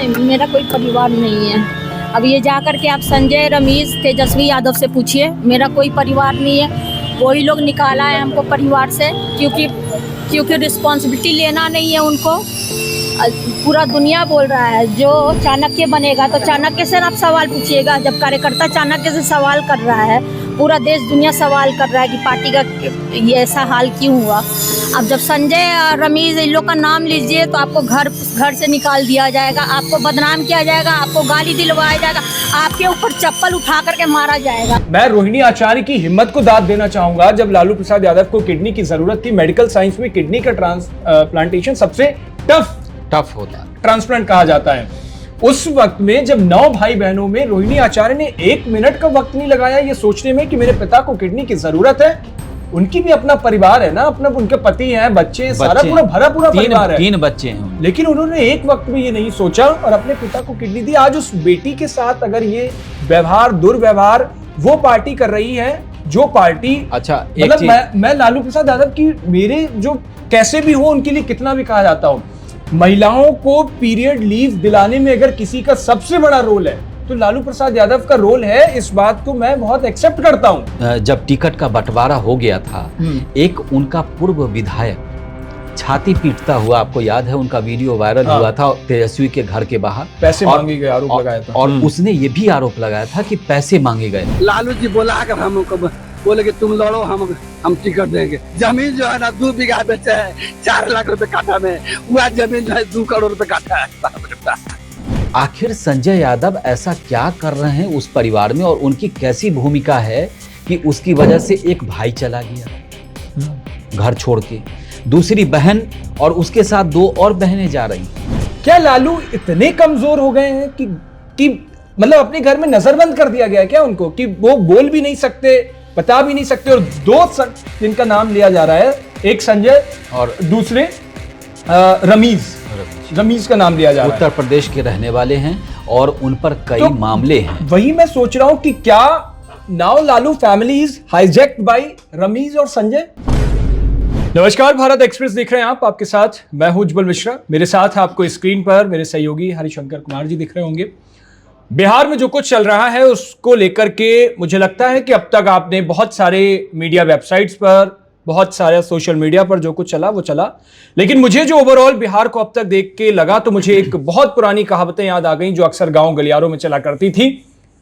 मेरा कोई परिवार नहीं है। अब ये जा कर के आप संजय, रमेश, तेजस्वी यादव से पूछिए, मेरा कोई परिवार नहीं है। वही लोग निकाला है हमको परिवार से, क्योंकि रिस्पॉन्सिबिलिटी लेना नहीं है उनको। पूरा दुनिया बोल रहा है जो चाणक्य बनेगा तो चाणक्य से आप सवाल पूछिएगा। जब कार्यकर्ता चाणक्य से सवाल कर रहा है, पूरा देश दुनिया सवाल कर रहा है कि पार्टी का ये ऐसा हाल क्यों हुआ। अब जब संजय और रमेश इन लोग का नाम लीजिए तो आपको घर से निकाल दिया जाएगा, आपको बदनाम किया जाएगा, आपको गाली दिलवाया जाएगा, आपके ऊपर चप्पल उठा करके मारा जाएगा। मैं रोहिणी आचार्य की हिम्मत को दाद देना चाहूंगा। जब लालू प्रसाद यादव को किडनी की जरूरत थी, मेडिकल साइंस में किडनी का ट्रांसप्लांटेशन सबसे टफ होता है, ट्रांसप्लांट कहा जाता है। उस वक्त में जब 9 भाई बहनों में रोहिणी आचार्य ने 1 मिनट का वक्त नहीं लगाया ये सोचने में कि मेरे पिता को किडनी की जरूरत है। उनकी भी अपना परिवार है ना, अपना उनके पति हैं, बच्चे, सारा पूरा भरा परिवार है, 3 बच्चे हैं। लेकिन उन्होंने एक वक्त में ये नहीं सोचा और अपने पिता को किडनी दी। आज उस बेटी के साथ अगर ये व्यवहार, दुर्व्यवहार वो पार्टी कर रही है जो पार्टी, अच्छा मतलब मैं लालू प्रसाद यादव की, मेरे जो कैसे भी हो उनके लिए कितना भी कहा जाता हूं, महिलाओं को पीरियड लीव दिलाने में अगर किसी का सबसे बड़ा रोल है तो लालू प्रसाद यादव का रोल है। इस बात को मैं बहुत एक्सेप्ट करता हूं। जब टिकट का बंटवारा हो गया था, एक उनका पूर्व विधायक छाती पीटता हुआ, आपको याद है, उनका वीडियो वायरल हुआ था तेजस्वी के घर के बाहर, पैसे मांगे गए, आरोप लगाया था। और उसने ये भी आरोप लगाया था कि पैसे मांगे गए। लालू जी बोला कर हमको, बोले कि तुम लड़ो, हम टिकट देंगे। जमीन जो है ना 2 बीघा बेचे है 4 लाख रुपए काठा में, वह जमीन जो है 2 करोड़ रुपए काठा है। आखिर संजय यादव ऐसा क्या कर रहे हैं उस परिवार में, और उनकी कैसी भूमिका है कि उसकी वजह से एक भाई चला गया घर छोड़ के, दूसरी बहन और उसके साथ 2 और बहनें जा रही। क्या लालू इतने कमजोर हो गए हैं कि मतलब अपने घर में नजरबंद कर दिया गया है क्या उनको, कि वो बोल भी नहीं सकते, बता भी नहीं सकते? और 2 जिनका नाम लिया जा रहा है, एक संजय और दूसरे रमीज का नाम लिया जा रहा है, उत्तर प्रदेश के रहने वाले हैं और उन पर कई मामले हैं। वही मैं सोच रहा हूं कि क्या now Lalu family is hijacked by Ramiz और संजय। नमस्कार, भारत एक्सप्रेस देख रहे हैं आप, आपके साथ मैं हूं उज्जवल मिश्रा। मेरे साथ आपको स्क्रीन पर मेरे सहयोगी हरिशंकर कुमार जी दिख रहे होंगे। बिहार में जो कुछ चल रहा है उसको लेकर के मुझे लगता है कि अब तक आपने बहुत सारे मीडिया वेबसाइट्स पर, बहुत सारे सोशल मीडिया पर जो कुछ चला वो चला, लेकिन मुझे जो ओवरऑल बिहार को अब तक देख के लगा तो मुझे एक बहुत पुरानी कहावतें याद आ गई जो अक्सर गांव गलियारों में चला करती थी,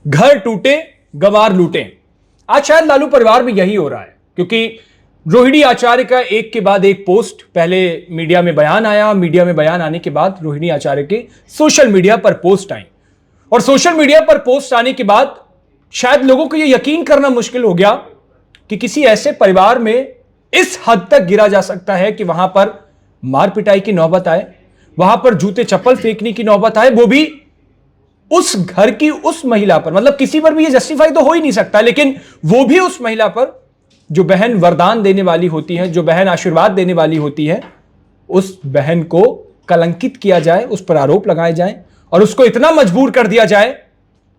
घर टूटे गंवार लूटे। आज शायद लालू परिवार में यही हो रहा है, क्योंकि रोहिणी आचार्य का एक के बाद एक पोस्ट, पहले मीडिया में बयान आया, मीडिया में बयान आने के बाद रोहिणी आचार्य के सोशल मीडिया पर पोस्ट आई, और सोशल मीडिया पर पोस्ट आने के बाद शायद लोगों को यह यकीन करना मुश्किल हो गया कि किसी ऐसे परिवार में इस हद तक गिरा जा सकता है कि वहां पर मार पिटाई की नौबत आए, वहां पर जूते चप्पल फेंकने की नौबत आए, वो भी उस घर की उस महिला पर। मतलब किसी पर भी ये जस्टिफाई तो हो ही नहीं सकता, लेकिन वो भी उस महिला पर जो बहन वरदान देने वाली होती है, जो बहन आशीर्वाद देने वाली होती है, उस बहन को कलंकित किया जाए, उस पर आरोप लगाए जाए और उसको इतना मजबूर कर दिया जाए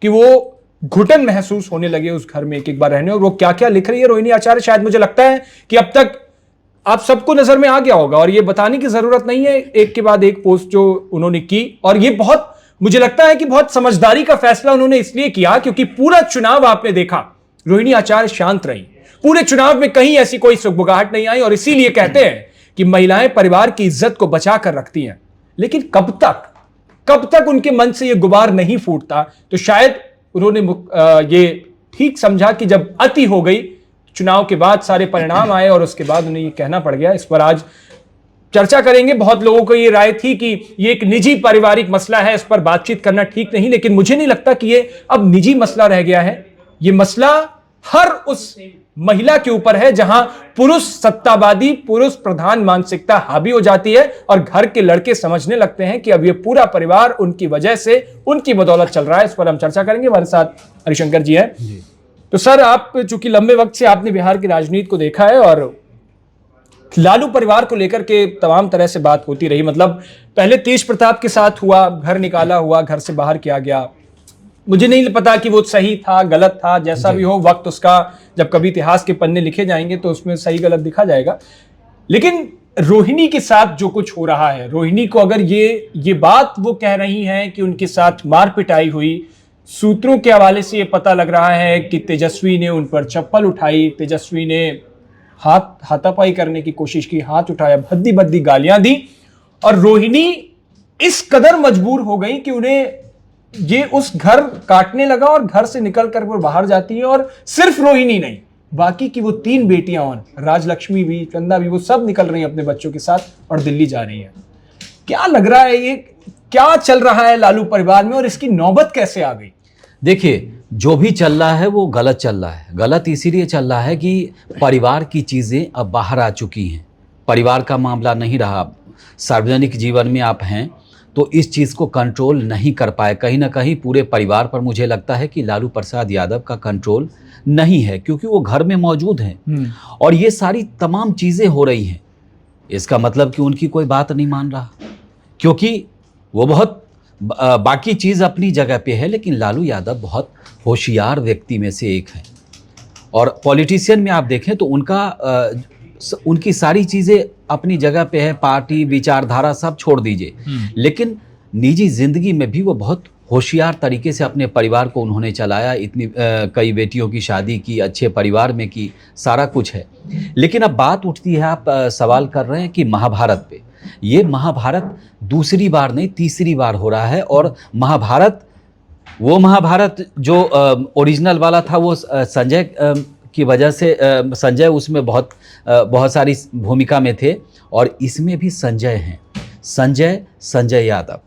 कि वो घुटन महसूस होने लगे उस घर में एक बार रहने। और वो क्या क्या लिख रही है रोहिणी आचार्य, शायद मुझे लगता है कि अब तक आप सबको नजर में आ गया होगा और ये बताने की जरूरत नहीं है, एक के बाद एक पोस्ट जो उन्होंने की। और ये बहुत, मुझे लगता है कि बहुत समझदारी का फैसला उन्होंने इसलिए किया क्योंकि पूरा चुनाव आपने देखा रोहिणी आचार्य शांत रही, पूरे चुनाव में कहीं ऐसी कोई सुगबुगाहट नहीं आई। और इसीलिए कहते हैं कि महिलाएं परिवार की इज्जत को बचा कर रखती हैं, लेकिन कब तक उनके मन से ये गुबार नहीं फूटता। तो शायद उन्होंने ये ठीक समझा कि जब अति हो गई, चुनाव के बाद सारे परिणाम आए और उसके बाद उन्हें ये कहना पड़ गया। इस पर आज चर्चा करेंगे। बहुत लोगों को ये राय थी कि ये एक निजी पारिवारिक मसला है, इस पर बातचीत करना ठीक नहीं, लेकिन मुझे नहीं लगता कि ये अब निजी मसला रह गया है। ये मसला हर उस महिला के ऊपर है जहां पुरुष सत्तावादी, पुरुष प्रधान मानसिकता हावी हो जाती है और घर के लड़के समझने लगते हैं कि अब ये पूरा परिवार उनकी वजह से, उनकी बदौलत चल रहा है। इस पर हम चर्चा करेंगे। हमारे साथ हरिशंकर जी हैं। तो सर, आप चूंकि लंबे वक्त से आपने बिहार की राजनीति को देखा है और लालू परिवार को लेकर के तमाम तरह से बात होती रही, मतलब पहले तेज प्रताप के साथ हुआ, घर निकाला हुआ, घर से बाहर किया गया। मुझे नहीं पता कि वो सही था, गलत था, जैसा भी हो, वक्त उसका, जब कभी इतिहास के पन्ने लिखे जाएंगे तो उसमें सही गलत दिखा जाएगा। लेकिन रोहिणी के साथ जो कुछ हो रहा है, रोहिणी को अगर ये बात वो कह रही हैं कि उनके साथ मार पिटाई हुई, सूत्रों के हवाले से ये पता लग रहा है कि तेजस्वी ने उन पर चप्पल उठाई, तेजस्वी ने हाथापाई करने की कोशिश की, हाथ उठाया, भद्दी भद्दी गालियां दी, और रोहिणी इस कदर मजबूर हो गई कि उन्हें ये उस घर काटने लगा और घर से निकल कर वो बाहर जाती है। और सिर्फ रोहिणी नहीं, बाकी की वो 3 बेटियां और राजलक्ष्मी भी, चंदा भी, वो सब निकल रही हैं अपने बच्चों के साथ और दिल्ली जा रही हैं। क्या लग रहा है, ये क्या चल रहा है लालू परिवार में और इसकी नौबत कैसे आ गई? देखिए, जो भी चल रहा है वो गलत चल रहा है। गलत इसीलिए चल रहा है कि परिवार की चीज़ें अब बाहर आ चुकी हैं। परिवार का मामला नहीं रहा। सार्वजनिक जीवन में आप हैं तो इस चीज़ को कंट्रोल नहीं कर पाए। कहीं ना कहीं पूरे परिवार पर मुझे लगता है कि लालू प्रसाद यादव का कंट्रोल नहीं है, क्योंकि वो घर में मौजूद हैं और ये सारी तमाम चीज़ें हो रही हैं। इसका मतलब कि उनकी कोई बात नहीं मान रहा, क्योंकि वो बहुत बाकी चीज़ अपनी जगह पे है, लेकिन लालू यादव बहुत होशियार व्यक्ति में से एक हैं। और पॉलिटिशियन में आप देखें तो उनकी सारी चीज़ें अपनी जगह पे है, पार्टी विचारधारा सब छोड़ दीजिए, लेकिन निजी जिंदगी में भी वो बहुत होशियार तरीके से अपने परिवार को उन्होंने चलाया। इतनी कई बेटियों की शादी की, अच्छे परिवार में की, सारा कुछ है। लेकिन अब बात उठती है, आप सवाल कर रहे हैं कि महाभारत पे। ये महाभारत दूसरी बार नहीं, तीसरी बार हो रहा है। और वो महाभारत जो ओरिजिनल वाला था वो संजय की वजह से, संजय उसमें बहुत सारी भूमिका में थे, और इसमें भी संजय हैं। संजय यादव।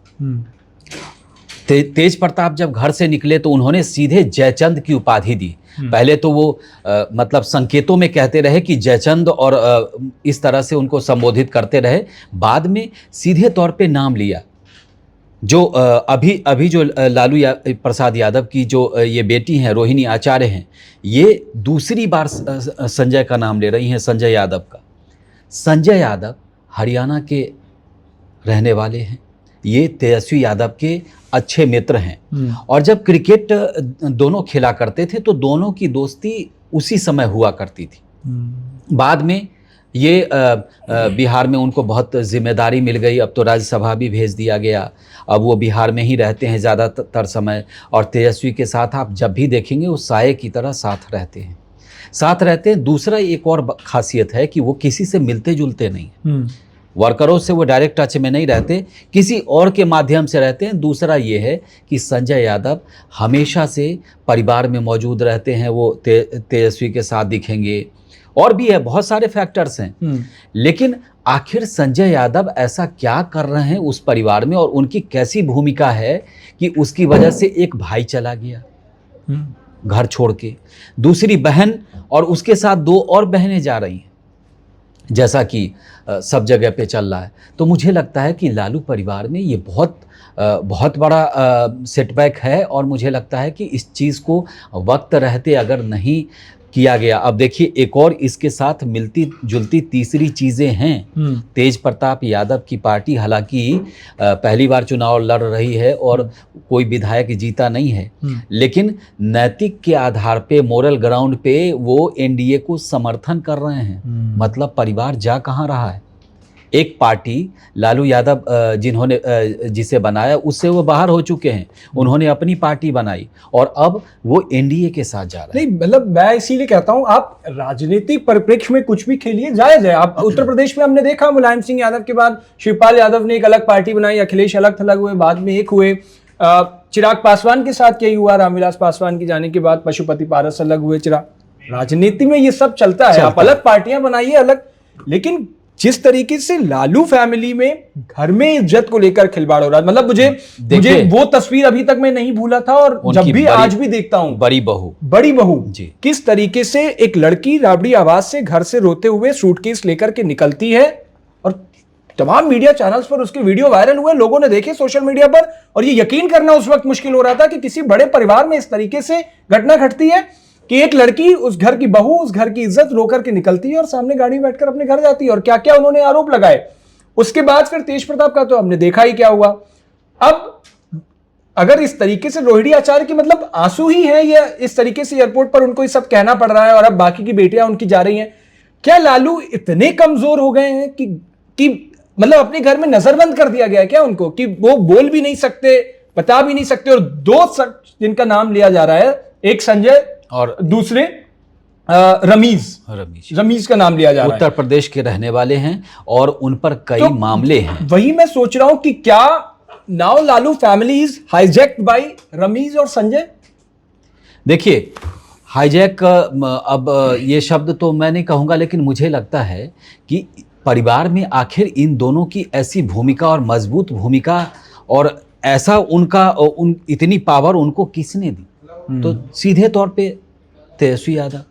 तेज प्रताप जब घर से निकले तो उन्होंने सीधे जयचंद की उपाधि दी। पहले तो वो मतलब संकेतों में कहते रहे कि जयचंद, और इस तरह से उनको संबोधित करते रहे। बाद में सीधे तौर पे नाम लिया। जो अभी जो लालू प्रसाद यादव की जो ये बेटी हैं, रोहिणी आचार्य हैं, ये दूसरी बार संजय का नाम ले रही हैं, संजय यादव का। संजय यादव हरियाणा के रहने वाले हैं। ये तेजस्वी यादव के अच्छे मित्र हैं, और जब क्रिकेट दोनों खेला करते थे तो दोनों की दोस्ती उसी समय हुआ करती थी। बाद में ये बिहार में उनको बहुत जिम्मेदारी मिल गई, अब तो राज्यसभा भी भेज दिया गया। अब वो बिहार में ही रहते हैं ज़्यादातर समय, और तेजस्वी के साथ आप जब भी देखेंगे वो साये की तरह साथ रहते हैं। दूसरा एक और खासियत है कि वो किसी से मिलते जुलते नहीं, वर्करों से वो डायरेक्ट टच में नहीं रहते, किसी और के माध्यम से रहते हैं। दूसरा ये है कि संजय यादव हमेशा से परिवार में मौजूद रहते हैं। वो तेजस्वी के साथ दिखेंगे, और भी है, बहुत सारे फैक्टर्स हैं। लेकिन आखिर संजय यादव ऐसा क्या कर रहे हैं उस परिवार में, और उनकी कैसी भूमिका है कि उसकी वजह से एक भाई चला गया घर छोड़ के, दूसरी बहन और उसके साथ 2 और बहनें जा रही हैं, जैसा कि सब जगह पे चल रहा है। तो मुझे लगता है कि लालू परिवार में ये बहुत बड़ा सेटबैक है, और मुझे लगता है कि इस चीज़ को वक्त रहते अगर नहीं किया गया। अब देखिए, एक और इसके साथ मिलती जुलती तीसरी चीज़ें हैं। तेज प्रताप यादव की पार्टी हालांकि पहली बार चुनाव लड़ रही है और कोई विधायक जीता नहीं है, लेकिन नैतिक के आधार पे, मोरल ग्राउंड पे वो एनडीए को समर्थन कर रहे हैं। मतलब परिवार जा कहाँ रहा है। एक पार्टी लालू यादव जिसे बनाया, उससे वो बाहर हो चुके हैं, उन्होंने अपनी पार्टी बनाई, और अब वो एनडीए के साथ जा रहे हैं। नहीं, मतलब मैं इसीलिए कहता हूं, आप राजनीतिक परिप्रेक्ष्य में कुछ भी खेलिए, जायज है। आप उत्तर प्रदेश में हमने देखा, मुलायम सिंह यादव के बाद शिवपाल यादव ने एक अलग पार्टी बनाई, अखिलेश अलग थलग हुए, बाद में एक हुए। चिराग पासवान के साथ यही हुआ, रामविलास पासवान के जाने के बाद पशुपति पारस अलग हुए। राजनीति में ये सब चलता है। आप अलग पार्टियां बनाइए, अलग, लेकिन जिस तरीके से लालू फैमिली में घर में इज्जत को लेकर खिलवाड़ हो रहा है, मतलब मुझे वो तस्वीर अभी तक मैं नहीं भूला था, और जब भी आज भी देखता हूं, बड़ी बहू किस तरीके से एक लड़की राबड़ी आवाज से घर से रोते हुए सूटकेस लेकर के निकलती है, और तमाम मीडिया चैनल्स पर उसके वीडियो वायरल हुए, लोगों ने देखे सोशल मीडिया पर, और ये यकीन करना उस वक्त मुश्किल हो रहा था कि किसी बड़े परिवार में इस तरीके से घटना घटती है कि एक लड़की, उस घर की बहू, उस घर की इज्जत रोकर के निकलती है और सामने गाड़ी में बैठकर अपने घर जाती है। और क्या क्या उन्होंने आरोप लगाए। उसके बाद फिर तेज प्रताप का तो हमने देखा ही क्या हुआ। अब अगर इस तरीके से रोहिणी आचार्य की मतलब आंसू ही है, या इस तरीके से एयरपोर्ट पर उनको ये सब कहना पड़ रहा है, और अब बाकी की बेटियां उनकी जा रही हैं, क्या लालू इतने कमजोर हो गए हैं कि कि मतलब अपने घर में नजरबंद कर दिया गया है क्या उनको, कि वो बोल भी नहीं सकते, बता भी नहीं सकते। और दो शख्स जिनका नाम लिया जा रहा है, एक संजय और दूसरे रमीज का नाम लिया जा रहा है। उत्तर प्रदेश के रहने वाले हैं और उन पर कई तो मामले हैं। वही मैं सोच रहा हूं कि क्या now Lalu family is hijacked by Ramiz और संजय। देखिए, हाईजैक, अब ये शब्द तो मैं नहीं कहूँगा, लेकिन मुझे लगता है कि परिवार में आखिर इन दोनों की ऐसी भूमिका और मजबूत भूमिका और ऐसा उन इतनी पावर उनको किसने दी? तो सीधे तौर पे तेजस्वी यादव।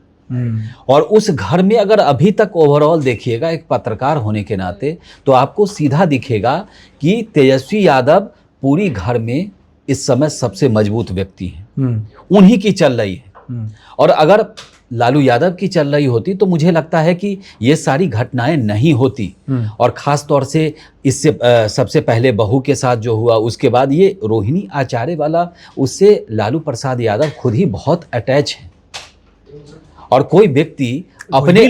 और उस घर में अगर अभी तक ओवरऑल देखिएगा एक पत्रकार होने के नाते, तो आपको सीधा दिखेगा कि तेजस्वी यादव पूरी घर में इस समय सबसे मजबूत व्यक्ति हैं। उन्हीं की चल रही है। और अगर लालू यादव की चल रही होती तो मुझे लगता है कि ये सारी घटनाएं नहीं होती। और ख़ास तौर से इससे सबसे पहले बहू के साथ जो हुआ, उसके बाद ये रोहिणी आचार्य वाला, उससे लालू प्रसाद यादव खुद ही बहुत अटैच है। और कोई व्यक्ति अपने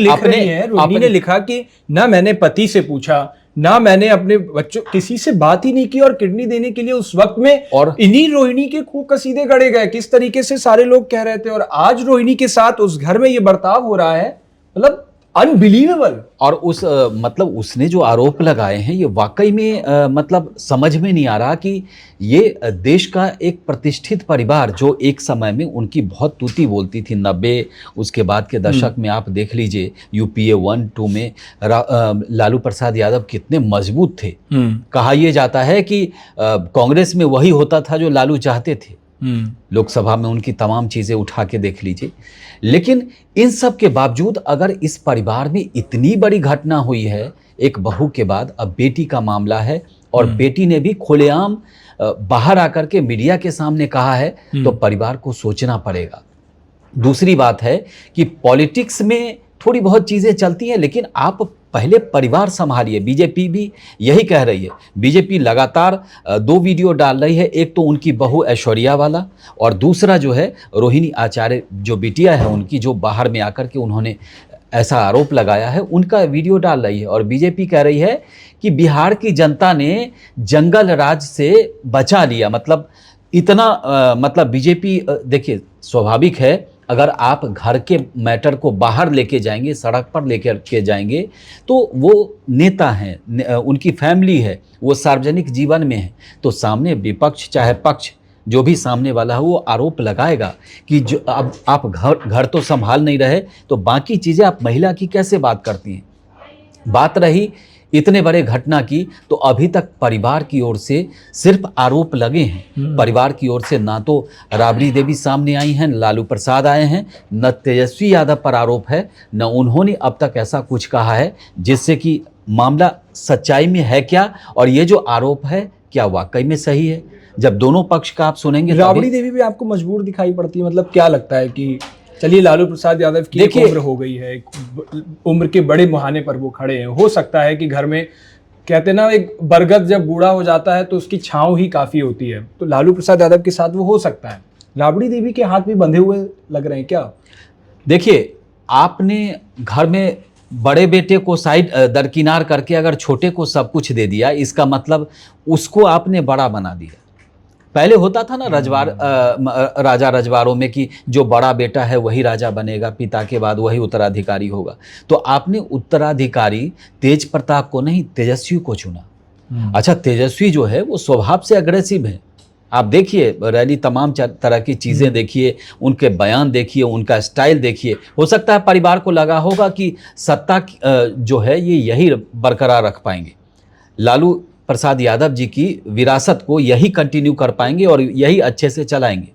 रोहिणी ने लिखा कि ना मैंने पति से पूछा, ना मैंने अपने बच्चों, किसी से बात ही नहीं की, और किडनी देने के लिए उस वक्त में और इन्हीं रोहिणी के खूब कसीदे गढ़े गए, किस तरीके से सारे लोग कह रहे थे। और आज रोहिणी के साथ उस घर में ये बर्ताव हो रहा है, मतलब अनबिलीवेबल। और मतलब उसने जो आरोप लगाए हैं, ये वाकई में मतलब समझ में नहीं आ रहा कि ये देश का एक प्रतिष्ठित परिवार जो एक समय में उनकी बहुत तूती बोलती थी, 90 उसके बाद के दशक में आप देख लीजिए यूपीए 1-2 में लालू प्रसाद यादव कितने मजबूत थे। कहा यह जाता है कि कांग्रेस में वही होता था जो लालू चाहते थे। लोकसभा में उनकी तमाम चीज़ें उठा के देख लीजिए। लेकिन इन सब के बावजूद अगर इस परिवार में इतनी बड़ी घटना हुई है, एक बहू के बाद अब बेटी का मामला है, और बेटी ने भी खुलेआम बाहर आकर के मीडिया के सामने कहा है, तो परिवार को सोचना पड़ेगा। दूसरी बात है कि पॉलिटिक्स में थोड़ी बहुत चीज़ें चलती हैं, लेकिन आप पहले परिवार संभालिए। बीजेपी भी यही कह रही है। बीजेपी लगातार 2 वीडियो डाल रही है, एक तो उनकी बहू ऐश्वर्या वाला, और दूसरा जो है रोहिणी आचार्य जो बिटिया है उनकी, जो बाहर में आकर के उन्होंने ऐसा आरोप लगाया है, उनका वीडियो डाल रही है। और बीजेपी कह रही है कि बिहार की जनता ने जंगल राज से बचा लिया। मतलब इतना मतलब बीजेपी, देखिए स्वाभाविक है, अगर आप घर के मैटर को बाहर लेके जाएंगे, सड़क पर लेकर के जाएंगे, तो वो नेता हैं, उनकी फैमिली है, वो सार्वजनिक जीवन में है, तो सामने विपक्ष चाहे पक्ष जो भी सामने वाला है वो आरोप लगाएगा कि जो अब आप घर तो संभाल नहीं रहे, तो बाकी चीज़ें आप महिला की कैसे बात करती हैं। बात रही इतने बड़े घटना की, तो अभी तक परिवार की ओर से सिर्फ आरोप लगे हैं। परिवार की ओर से ना तो राबड़ी देवी सामने आई हैं, लालू प्रसाद आए हैं, न तेजस्वी यादव पर आरोप है, न उन्होंने अब तक ऐसा कुछ कहा है जिससे कि मामला सच्चाई में है क्या, और ये जो आरोप है क्या वाकई में सही है। जब दोनों पक्ष का आप सुनेंगे, राबड़ी देवी भी आपको मजबूर दिखाई पड़ती है। मतलब क्या लगता है कि चलिए लालू प्रसाद यादव की एक उम्र हो गई है, उम्र के बड़े मुहाने पर वो खड़े हैं, हो सकता है कि घर में कहते ना, एक बरगद जब बूढ़ा हो जाता है तो उसकी छांव ही काफी होती है, तो लालू प्रसाद यादव के साथ वो हो सकता है। राबड़ी देवी के हाथ भी बंधे हुए लग रहे हैं क्या? देखिए, आपने घर में बड़े बेटे को साइड दरकिनार करके अगर छोटे को सब कुछ दे दिया, इसका मतलब उसको आपने बड़ा बना दिया। पहले होता था ना राजा रजवाड़ों में कि जो बड़ा बेटा है वही राजा बनेगा, पिता के बाद वही उत्तराधिकारी होगा। तो आपने उत्तराधिकारी तेज प्रताप को नहीं, तेजस्वी को चुना। अच्छा, तेजस्वी जो है वो स्वभाव से अग्रेसिव है। आप देखिए रैली, तमाम तरह की चीज़ें देखिए, उनके बयान देखिए, उनका स्टाइल देखिए। हो सकता है परिवार को लगा होगा कि सत्ता जो है ये यही बरकरार रख पाएंगे, लालू प्रसाद यादव जी की विरासत को यही कंटिन्यू कर पाएंगे और यही अच्छे से चलाएंगे।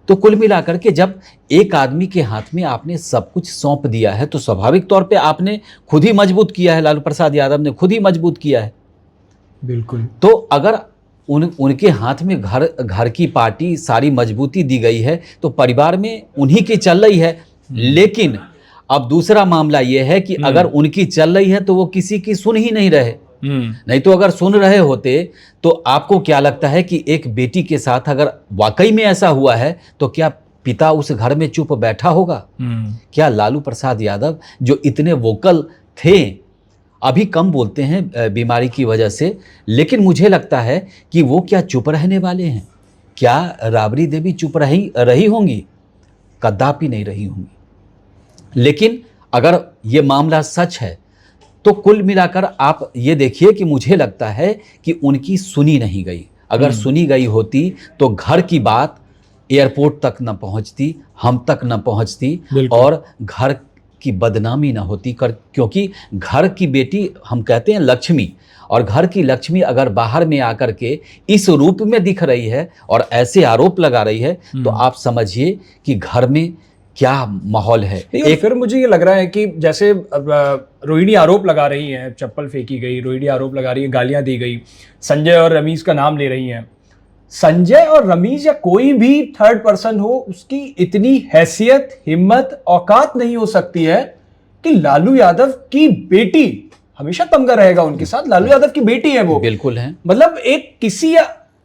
तो कुल मिलाकर के जब एक आदमी के हाथ में आपने सब कुछ सौंप दिया है, तो स्वाभाविक तौर पे आपने खुद ही मजबूत किया है, लालू प्रसाद यादव ने खुद ही मजबूत किया है। बिल्कुल। तो अगर उनके हाथ में घर की पार्टी सारी मजबूती दी गई है, तो परिवार में उन्हीं की चल रही है। लेकिन अब दूसरा मामला यह है कि अगर उनकी चल रही है तो वो किसी की सुन ही नहीं रहे। नहीं तो अगर सुन रहे होते तो आपको क्या लगता है कि एक बेटी के साथ अगर वाकई में ऐसा हुआ है तो क्या पिता उस घर में चुप बैठा होगा? क्या लालू प्रसाद यादव जो इतने वोकल थे, अभी कम बोलते हैं बीमारी की वजह से, लेकिन मुझे लगता है कि वो क्या चुप रहने वाले हैं? क्या राबड़ी देवी चुप रही होंगी? कदापि नहीं रही होंगी। लेकिन अगर ये मामला सच है तो कुल मिलाकर आप ये देखिए कि मुझे लगता है कि उनकी सुनी नहीं गई। अगर सुनी गई होती तो घर की बात एयरपोर्ट तक न पहुंचती, हम तक न पहुंचती और घर की बदनामी ना होती क्योंकि घर की बेटी हम कहते हैं लक्ष्मी, और घर की लक्ष्मी अगर बाहर में आकर के इस रूप में दिख रही है और ऐसे आरोप लगा रही है तो आप समझिए कि घर में क्या माहौल है। एक फिर मुझे ये लग रहा है कि जैसे रोहिणी आरोप लगा रही है, चप्पल फेंकी गई, रोहिणी आरोप लगा रही है, गालियां दी गई, संजय और रमीज का नाम ले रही हैं। संजय और रमीज या कोई भी थर्ड पर्सन हो, उसकी इतनी हैसियत, हिम्मत, औकात नहीं हो सकती है कि लालू यादव की बेटी, हमेशा तमगा रहेगा उनके साथ, लालू यादव की बेटी है वो, बिल्कुल है, मतलब एक किसी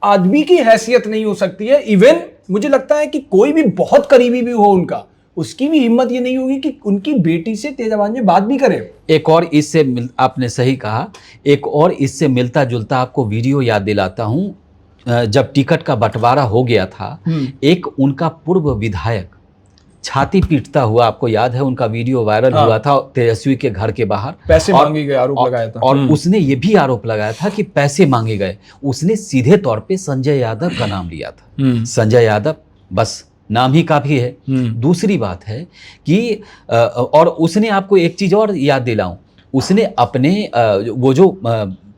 आदमी की हैसियत नहीं हो सकती है। इवन मुझे लगता है कि कोई भी बहुत करीबी भी हो उनका, उसकी भी हिम्मत ये नहीं होगी कि उनकी बेटी से तेज आवाज में बात भी करे। एक और इससे आपने सही कहा, एक और इससे मिलता जुलता आपको वीडियो याद दिलाता हूं। जब टिकट का बंटवारा हो गया था, एक उनका पूर्व विधायक छाती पीटता हुआ, आपको याद है, उनका वीडियो वायरल हुआ था तेजस्वी के घर के बाहर, पैसे मांगे गए, आरोप लगाया था। और उसने ये भी आरोप लगाया था कि पैसे मांगे गए। उसने सीधे तौर पे संजय यादव का नाम लिया था। संजय यादव, बस नाम ही काफी है। दूसरी बात है कि और उसने, आपको एक चीज और याद दिलाऊं, उसने अपने वो जो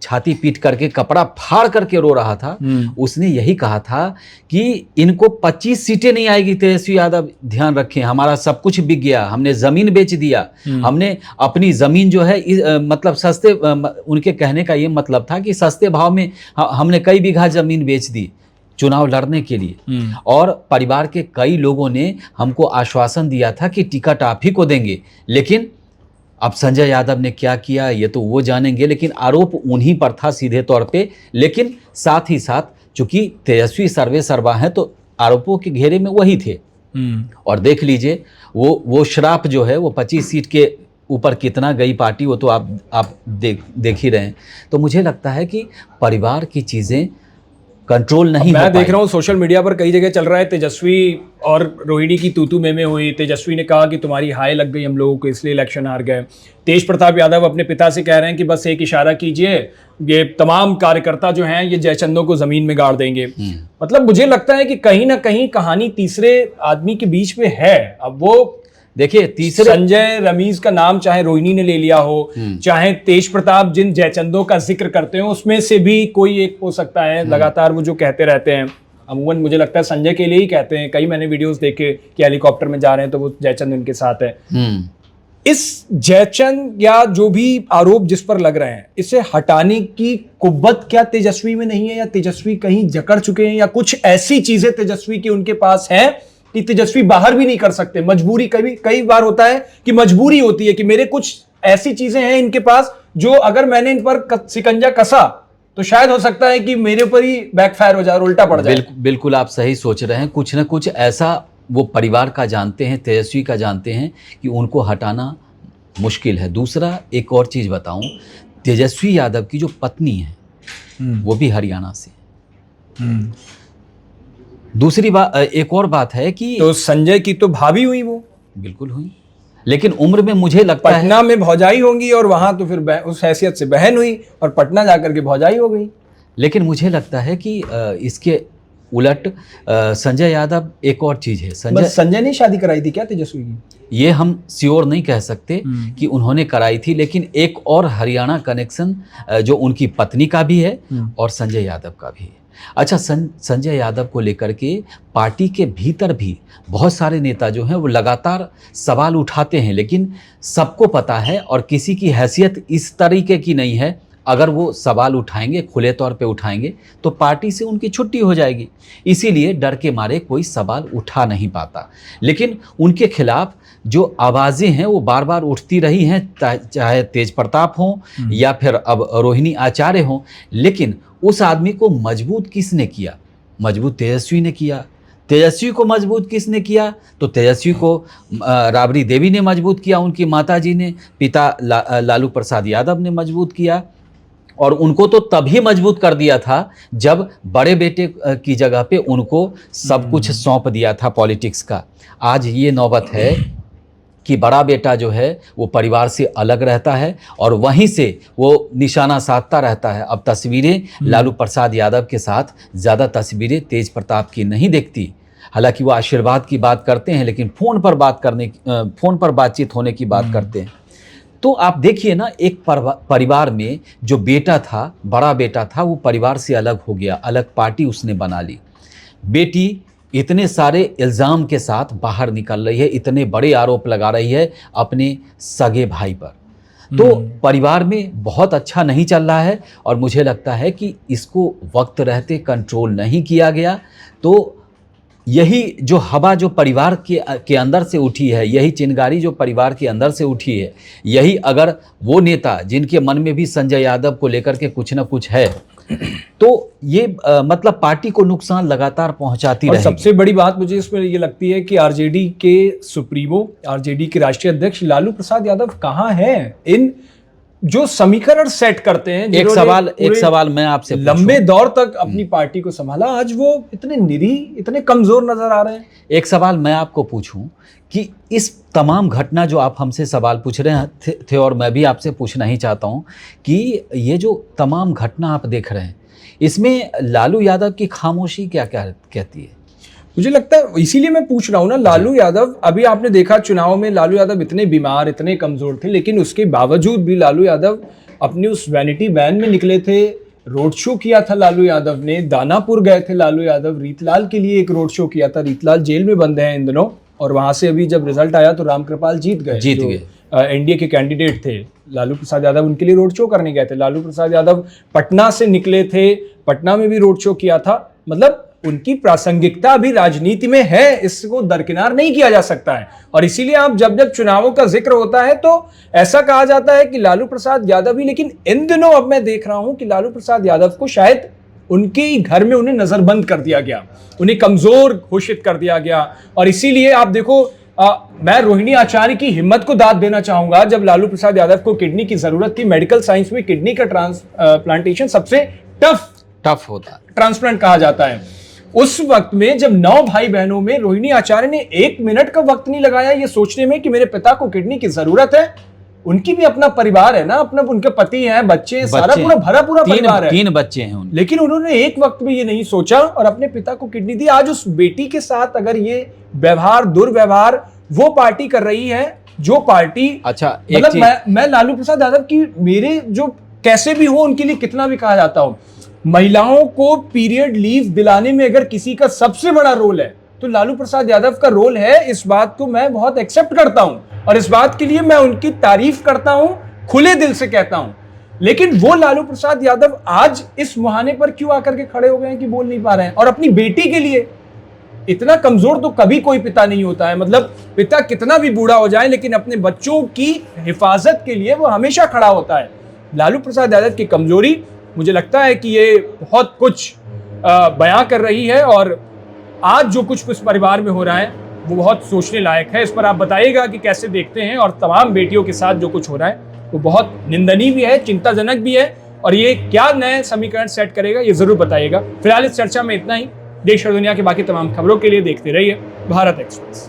छाती पीट करके कपड़ा फाड़ करके रो रहा था, उसने यही कहा था कि इनको 25 सीटें नहीं आएगी तेजस्वी यादव, ध्यान रखें, हमारा सब कुछ बिक गया, हमने जमीन बेच दिया, हमने अपनी जमीन जो है मतलब सस्ते, उनके कहने का ये मतलब था कि सस्ते भाव में हमने कई बीघा जमीन बेच दी चुनाव लड़ने के लिए। और परिवार के कई लोगों ने हमको आश्वासन दिया था कि टिकट आप ही को देंगे, लेकिन अब संजय यादव ने क्या किया ये तो वो जानेंगे, लेकिन आरोप उन्हीं पर था सीधे तौर पे। लेकिन साथ ही साथ चूंकि तेजस्वी सर्वे सर्वा हैं तो आरोपों के घेरे में वही थे। और देख लीजिए वो श्राप जो है वो 25 सीट के ऊपर कितना गई पार्टी, वो तो आप देख ही रहे हैं। तो मुझे लगता है कि परिवार की चीज़ें कंट्रोल नहीं हो पाई। मैं देख रहा हूँ सोशल मीडिया पर कई जगह चल रहा है, तेजस्वी और रोहिणी की तूतू में हुई। तेजस्वी ने कहा कि तुम्हारी हाय लग गई हम लोगों को, इसलिए इलेक्शन हार गए। तेज प्रताप यादव अपने पिता से कह रहे हैं कि बस एक इशारा कीजिए, ये तमाम कार्यकर्ता जो हैं ये जयचंदों को जमीन में गाड़ देंगे। मतलब मुझे लगता है कि कहीं ना कहीं कहानी तीसरे आदमी के बीच में है। अब वो देखिए, तीसरे संजय रमीज का नाम चाहे रोहिणी ने ले लिया हो, चाहे तेज प्रताप जिन जयचंदों का जिक्र करते हो उसमें से भी कोई एक हो सकता है। लगातार वो जो कहते रहते हैं, अमूमन मुझे लगता है संजय के लिए ही कहते हैं। कई मैंने वीडियोस देखे कि हेलीकॉप्टर में जा रहे हैं तो वो जयचंद उनके साथ है। इस जयचंद या जो भी आरोप जिस पर लग रहे हैं, इसे हटाने की कुव्वत क्या तेजस्वी में नहीं है, या तेजस्वी कहीं जकड़ चुके हैं, या कुछ ऐसी चीजें तेजस्वी की उनके पास है कि तेजस्वी बाहर भी नहीं कर सकते? मजबूरी, कई बार होता है कि मजबूरी होती है कि मेरे कुछ ऐसी चीजें हैं इनके पास जो अगर मैंने इन पर शिकंजा कसा तो शायद हो सकता है कि मेरे ऊपर ही बैकफायर हो जाए, उल्टा पड़ जाए। बिल्कुल आप सही सोच रहे हैं। कुछ ना कुछ ऐसा वो परिवार का जानते हैं, तेजस्वी का जानते हैं कि उनको हटाना मुश्किल है। दूसरा एक और चीज बताऊं, तेजस्वी यादव की जो पत्नी है वो भी हरियाणा से। दूसरी बात, एक और बात है कि तो संजय की तो भाभी हुई वो, बिल्कुल हुई, लेकिन उम्र में मुझे लगता है पटना में भौजाई होंगी और वहां तो फिर उस हैसियत से बहन हुई और पटना जाकर के भौजाई हो गई। लेकिन मुझे लगता है कि इसके उलट संजय यादव, एक और चीज है, संजय ने शादी कराई थी क्या तेजस्वी की? ये हम श्योर नहीं कह सकते कि उन्होंने कराई थी, लेकिन एक और हरियाणा कनेक्शन जो उनकी पत्नी का भी है और संजय यादव का भी है। अच्छा, संजय यादव को लेकर के पार्टी के भीतर भी बहुत सारे नेता जो हैं वो लगातार सवाल उठाते हैं, लेकिन सबको पता है और किसी की हैसियत इस तरीके की नहीं है, अगर वो सवाल उठाएंगे, खुले तौर पे उठाएंगे तो पार्टी से उनकी छुट्टी हो जाएगी। इसीलिए डर के मारे कोई सवाल उठा नहीं पाता। लेकिन उनके खिलाफ जो आवाज़ें हैं वो बार बार उठती रही हैं, चाहे तेज प्रताप हों या फिर अब रोहिणी आचार्य हों। लेकिन उस आदमी को मजबूत किसने किया? मजबूत तेजस्वी ने किया। तेजस्वी को मजबूत किसने किया? तो तेजस्वी को राबड़ी देवी ने मजबूत किया, उनकी माताजी ने, पिता लालू प्रसाद यादव ने मजबूत किया। और उनको तो तभी मजबूत कर दिया था जब बड़े बेटे की जगह पे उनको सब कुछ सौंप दिया था पॉलिटिक्स का। आज ये नौबत है कि बड़ा बेटा जो है वो परिवार से अलग रहता है और वहीं से वो निशाना साधता रहता है। अब तस्वीरें लालू प्रसाद यादव के साथ ज़्यादा तस्वीरें तेज प्रताप की नहीं दिखती। हालांकि वो आशीर्वाद की बात करते हैं, लेकिन फ़ोन पर बातचीत होने की बात करते हैं। तो आप देखिए ना, एक परिवार में जो बेटा था, बड़ा बेटा था, वो परिवार से अलग हो गया, अलग पार्टी उसने बना ली। बेटी इतने सारे इल्ज़ाम के साथ बाहर निकल रही है, इतने बड़े आरोप लगा रही है अपने सगे भाई पर। तो परिवार में बहुत अच्छा नहीं चल रहा है और मुझे लगता है कि इसको वक्त रहते कंट्रोल नहीं किया गया तो यही जो हवा जो परिवार के अंदर से उठी है, यही चिंगारी जो परिवार के अंदर से उठी है, यही अगर वो नेता जिनके मन में भी संजय यादव को लेकर के कुछ ना कुछ है, तो ये मतलब पार्टी को नुकसान लगातार पहुंचाती रहेगी। सबसे बड़ी बात मुझे इसमें ये लगती है कि आरजेडी के सुप्रीमो, आरजेडी के राष्ट्रीय अध्यक्ष लालू प्रसाद यादव कहाँ हैं? इन जो समीकरण सेट करते हैं, एक सवाल मैं आपसे लंबे दौर तक अपनी पार्टी को संभाला, आज वो इतने निरीह, इतने कमजोर नजर आ रहे हैं। एक सवाल मैं आपको पूछूं कि इस तमाम घटना जो आप हमसे सवाल पूछ रहे थे और मैं भी आपसे पूछना ही चाहता हूं कि ये जो तमाम घटना आप देख रहे हैं, इसमें लालू यादव की खामोशी क्या क्या कहती है? मुझे लगता है, इसीलिए मैं पूछ रहा हूँ ना, लालू यादव, अभी आपने देखा चुनाव में लालू यादव इतने बीमार, इतने कमजोर थे, लेकिन उसके बावजूद भी लालू यादव अपनी उस वैनिटी वैन में निकले थे। रोड शो किया था लालू यादव ने, दानापुर गए थे लालू यादव, रीतलाल के लिए एक रोड शो किया था। रीतलाल जेल में बंद हैं इन दिनों और वहां से अभी जब रिजल्ट आया तो रामकृपाल जीत गए एनडीए के कैंडिडेट थे। लालू प्रसाद यादव उनके लिए रोड शो करने गए थे। लालू प्रसाद यादव पटना से निकले थे, पटना में भी रोड शो किया था। मतलब उनकी प्रासंगिकता भी राजनीति में है, इसको दरकिनार नहीं किया जा सकता है। और इसीलिए आप जब जब चुनावों का जिक्र होता है तो ऐसा कहा जाता है कि लालू प्रसाद यादव ही, लेकिन इन दिनों अब मैं देख रहा हूं कि लालू प्रसाद यादव को शायद उनके ही घर में उन्हें नजरबंद कर दिया गया, उन्हें कमजोर घोषित कर दिया गया। और इसीलिए आप देखो, मैं रोहिणी आचार्य की हिम्मत को दाद देना चाहूंगा। जब लालू प्रसाद यादव को किडनी की जरूरत थी, मेडिकल साइंस में किडनी का ट्रांसप्लांटेशन सबसे टफ होता है, ट्रांसप्लांट कहा जाता है। उस वक्त में जब 9 भाई बहनों में रोहिणी आचार्य ने 1 मिनट का वक्त नहीं लगाया ये सोचने में कि मेरे पिता को किडनी की जरूरत है। उनकी भी अपना परिवार है ना, अपना उनके पति हैं, बच्चे, सारा पूरा परिवार है, 3 बच्चे हैं उनके। लेकिन उन्होंने एक वक्त भी ये नहीं सोचा और अपने पिता को किडनी दी। आज उस बेटी के साथ अगर ये व्यवहार, दुर्व्यवहार वो पार्टी कर रही है, जो पार्टी, अच्छा, मतलब मैं लालू प्रसाद यादव की, मेरे जो कैसे भी हो उनके लिए कितना भी कहा जाता हो, महिलाओं को पीरियड लीव दिलाने में अगर किसी का सबसे बड़ा रोल है तो लालू प्रसाद यादव का रोल है। इस बात को मैं बहुत एक्सेप्ट करता हूं और इस बात के लिए मैं उनकी तारीफ करता हूं, खुले दिल से कहता हूं। लेकिन वो लालू प्रसाद यादव आज इस मुहाने पर क्यों आकर के खड़े हो गए हैं कि बोल नहीं पा रहे हैं? और अपनी बेटी के लिए इतना कमजोर तो कभी कोई पिता नहीं होता है। मतलब पिता कितना भी बूढ़ा हो जाए लेकिन अपने बच्चों की हिफाजत के लिए वो हमेशा खड़ा होता है। लालू प्रसाद यादव की कमजोरी, मुझे लगता है कि ये बहुत कुछ बयां कर रही है और आज जो कुछ उस परिवार में हो रहा है वो बहुत सोचने लायक है। इस पर आप बताइएगा कि कैसे देखते हैं। और तमाम बेटियों के साथ जो कुछ हो रहा है वो बहुत निंदनीय भी है, चिंताजनक भी है और ये क्या नए समीकरण सेट करेगा ये जरूर बताइएगा। फिलहाल इस चर्चा में इतना ही। देश और दुनिया की बाकी तमाम खबरों के लिए देखते रहिए भारत एक्सप्रेस।